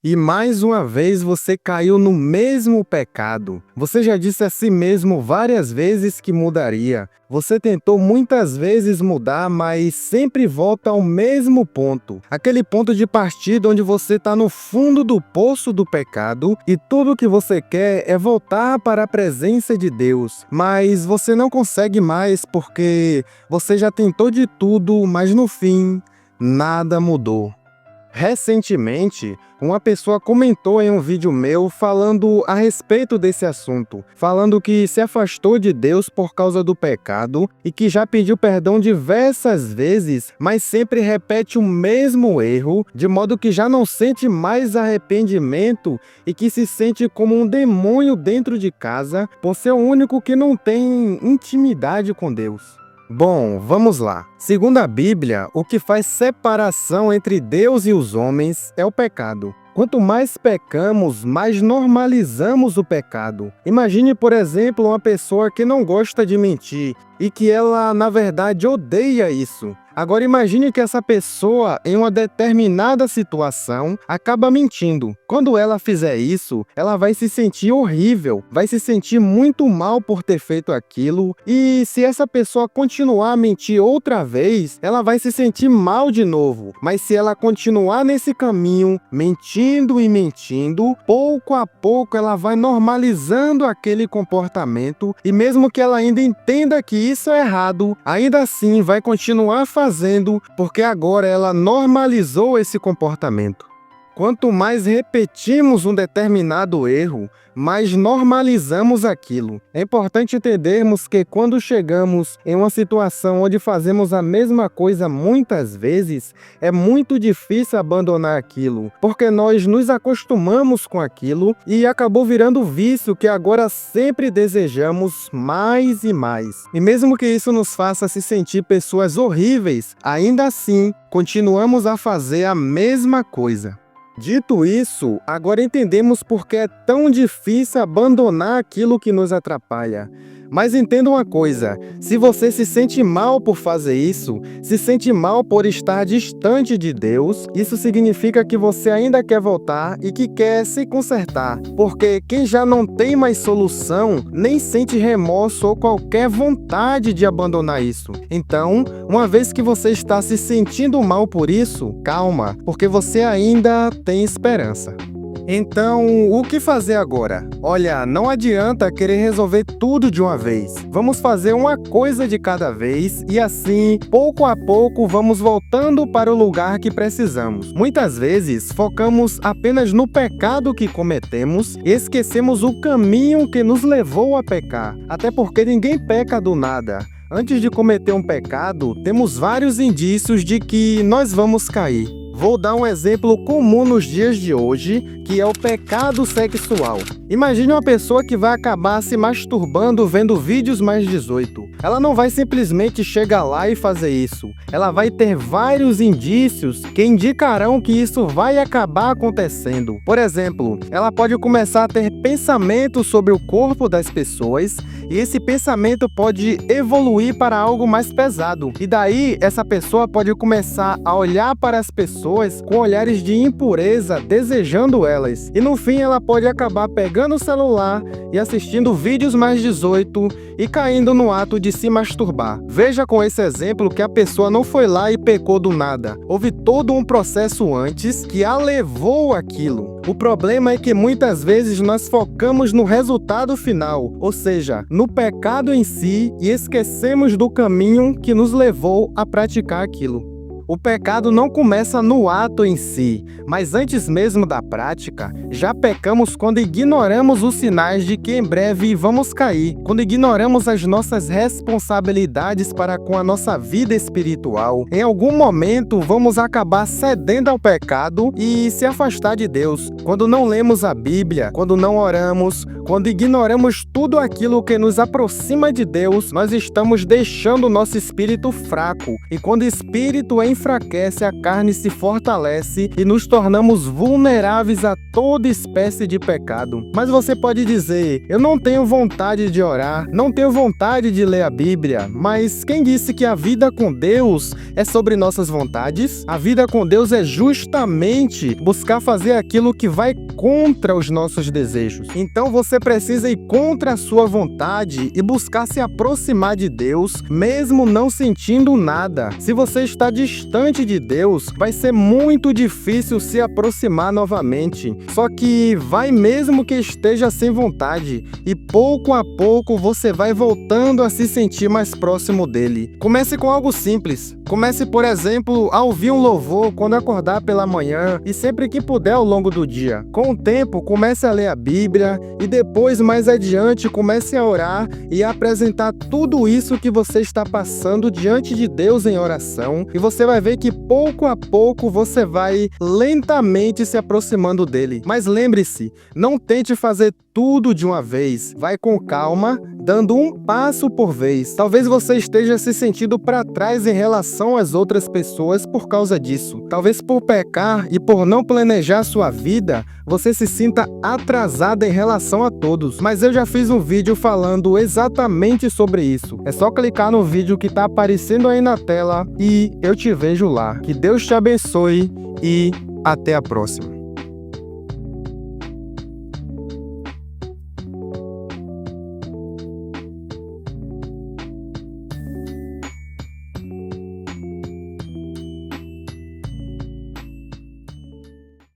E mais uma vez você caiu no mesmo pecado. Você já disse a si mesmo várias vezes que mudaria. Você tentou muitas vezes mudar, mas sempre volta ao mesmo ponto. Aquele ponto de partida onde você está no fundo do poço do pecado e tudo que você quer é voltar para a presença de Deus. Mas você não consegue mais porque você já tentou de tudo, mas no fim, nada mudou. Recentemente, uma pessoa comentou em um vídeo meu falando a respeito desse assunto, falando que se afastou de Deus por causa do pecado e que já pediu perdão diversas vezes, mas sempre repete o mesmo erro, de modo que já não sente mais arrependimento e que se sente como um demônio dentro de casa por ser o único que não tem intimidade com Deus. Bom, vamos lá. Segundo a Bíblia, o que faz separação entre Deus e os homens é o pecado. Quanto mais pecamos, mais normalizamos o pecado. Imagine, por exemplo, uma pessoa que não gosta de mentir e que ela, na verdade, odeia isso. Agora imagine que essa pessoa, em uma determinada situação, acaba mentindo. Quando ela fizer isso, ela vai se sentir horrível, vai se sentir muito mal por ter feito aquilo. E se essa pessoa continuar a mentir outra vez, ela vai se sentir mal de novo. Mas se ela continuar nesse caminho, mentindo e mentindo, pouco a pouco ela vai normalizando aquele comportamento. E mesmo que ela ainda entenda que isso é errado, ainda assim vai continuar fazendo, porque agora ela normalizou esse comportamento. Quanto mais repetimos um determinado erro, mais normalizamos aquilo. É importante entendermos que quando chegamos em uma situação onde fazemos a mesma coisa muitas vezes, é muito difícil abandonar aquilo, porque nós nos acostumamos com aquilo e acabou virando vício que agora sempre desejamos mais e mais. E mesmo que isso nos faça se sentir pessoas horríveis, ainda assim, continuamos a fazer a mesma coisa. Dito isso, agora entendemos por que é tão difícil abandonar aquilo que nos atrapalha. Mas entenda uma coisa, se você se sente mal por fazer isso, se sente mal por estar distante de Deus, isso significa que você ainda quer voltar e que quer se consertar. Porque quem já não tem mais solução, nem sente remorso ou qualquer vontade de abandonar isso. Então, uma vez que você está se sentindo mal por isso, calma, porque você ainda tem esperança. Então, o que fazer agora? Olha, não adianta querer resolver tudo de uma vez. Vamos fazer uma coisa de cada vez e assim, pouco a pouco, vamos voltando para o lugar que precisamos. Muitas vezes, focamos apenas no pecado que cometemos e esquecemos o caminho que nos levou a pecar. Até porque ninguém peca do nada. Antes de cometer um pecado, temos vários indícios de que nós vamos cair. Vou dar um exemplo comum nos dias de hoje, que é o pecado sexual. Imagine uma pessoa que vai acabar se masturbando vendo vídeos mais 18. Ela não vai simplesmente chegar lá e fazer isso. Ela vai ter vários indícios que indicarão que isso vai acabar acontecendo. Por exemplo, ela pode começar a ter pensamentos sobre o corpo das pessoas e esse pensamento pode evoluir para algo mais pesado. E daí, essa pessoa pode começar a olhar para as pessoas com olhares de impureza, desejando elas. E no fim, ela pode acabar pegando o celular e assistindo vídeos mais 18 e caindo no ato de se masturbar. Veja com esse exemplo que a pessoa não foi lá e pecou do nada. Houve todo um processo antes que a levou àquilo. O problema é que muitas vezes nós focamos no resultado final, ou seja, no pecado em si, e esquecemos do caminho que nos levou a praticar aquilo. O pecado não começa no ato em si, mas antes mesmo da prática, já pecamos quando ignoramos os sinais de que em breve vamos cair, quando ignoramos as nossas responsabilidades para com a nossa vida espiritual. Em algum momento vamos acabar cedendo ao pecado e se afastar de Deus. Quando não lemos a Bíblia, quando não oramos, quando ignoramos tudo aquilo que nos aproxima de Deus, nós estamos deixando o nosso espírito fraco. E quando o espírito é enfraquece, a carne se fortalece e nos tornamos vulneráveis a toda espécie de pecado. Mas você pode dizer: eu não tenho vontade de orar, não tenho vontade de ler a Bíblia. Mas quem disse que a vida com Deus é sobre nossas vontades? A vida com Deus é justamente buscar fazer aquilo que vai contra os nossos desejos. Então você precisa ir contra a sua vontade e buscar se aproximar de Deus, mesmo não sentindo nada. Se você está distante de Deus, vai ser muito difícil se aproximar novamente. Só que vai mesmo que esteja sem vontade, e pouco a pouco você vai voltando a se sentir mais próximo dele. Comece com algo simples. Comece, por exemplo, a ouvir um louvor quando acordar pela manhã e sempre que puder ao longo do dia. Com o tempo, comece a ler a Bíblia e depois, mais adiante, comece a orar e a apresentar tudo isso que você está passando diante de Deus em oração, e você vai ver que pouco a pouco você vai lentamente se aproximando dele. Mas lembre-se, não tente fazer tudo de uma vez. Vai com calma, dando um passo por vez. Talvez você esteja se sentindo para trás em relação às outras pessoas por causa disso. Talvez por pecar e por não planejar sua vida, você se sinta atrasada em relação a todos. Mas eu já fiz um vídeo falando exatamente sobre isso. É só clicar no vídeo que está aparecendo aí na tela e eu te vejo lá. Que Deus te abençoe e até a próxima.